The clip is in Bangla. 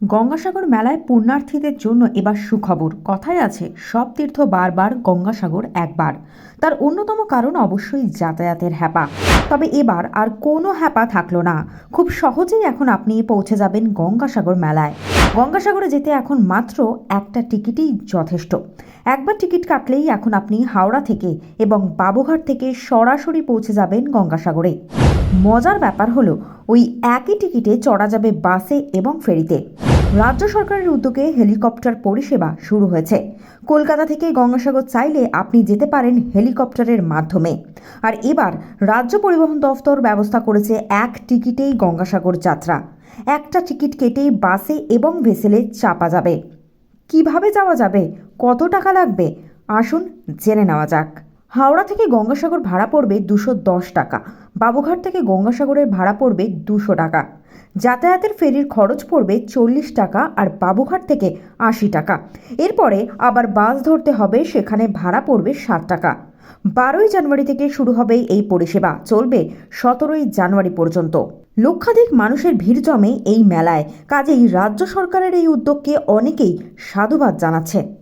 গঙ্গাসাগর মেলায় পুণ্যার্থীদের জন্য এবার সুখবর। কথায় আছে, সব তীর্থ বারবার, গঙ্গাসাগর একবার। তার অন্যতম কারণ অবশ্যই যাতায়াতের হ্যাপা। তবে এবার আর কোনো হ্যাপা থাকলো না। খুব সহজেই এখন আপনি পৌঁছে যাবেন গঙ্গাসাগর মেলায়। গঙ্গাসাগরে যেতে এখন মাত্র একটা টিকিটই যথেষ্ট। একবার টিকিট কাটলেই এখন আপনি হাওড়া থেকে এবং বাবুঘাট থেকে সরাসরি পৌঁছে যাবেন গঙ্গাসাগরে। মজার ব্যাপার হলো, ওই একই টিকিটে চড়া যাবে বাসে এবং ফেরিতে। রাজ্য সরকারের উদ্যোগে হেলিকপ্টার পরিষেবা শুরু হয়েছে। কলকাতা থেকে গঙ্গাসাগর চাইলে আপনি যেতে পারেন হেলিকপ্টারের মাধ্যমে। আর এবার রাজ্য পরিবহন দফতর ব্যবস্থা করেছে এক টিকিটেই গঙ্গাসাগর যাত্রা। একটা টিকিট কেটেই বাসে এবং ভেসেলে চাপা যাবে। কিভাবে যাওয়া যাবে, কত টাকা লাগবে, আসুন জেনে নেওয়া যাক। হাওড়া থেকে গঙ্গাসাগর ভাড়া পড়বে 210 টাকা। বাবুঘাট থেকে গঙ্গাসাগরের ভাড়া পড়বে 200 টাকা। যাতায়াতের ফেরির খরচ পড়বে 40 টাকা আর বাবুঘাট থেকে 80 টাকা। এরপরে আবার বাস ধরতে হবে, সেখানে ভাড়া পড়বে 60 টাকা। 12ই জানুয়ারি থেকে শুরু হবে এই পরিষেবা, চলবে 17ই জানুয়ারি পর্যন্ত। লক্ষাধিক মানুষের ভিড় জমে এই মেলায়। কাজেই রাজ্য সরকারের এই উদ্যোগকে অনেকেই সাধুবাদ জানাচ্ছে।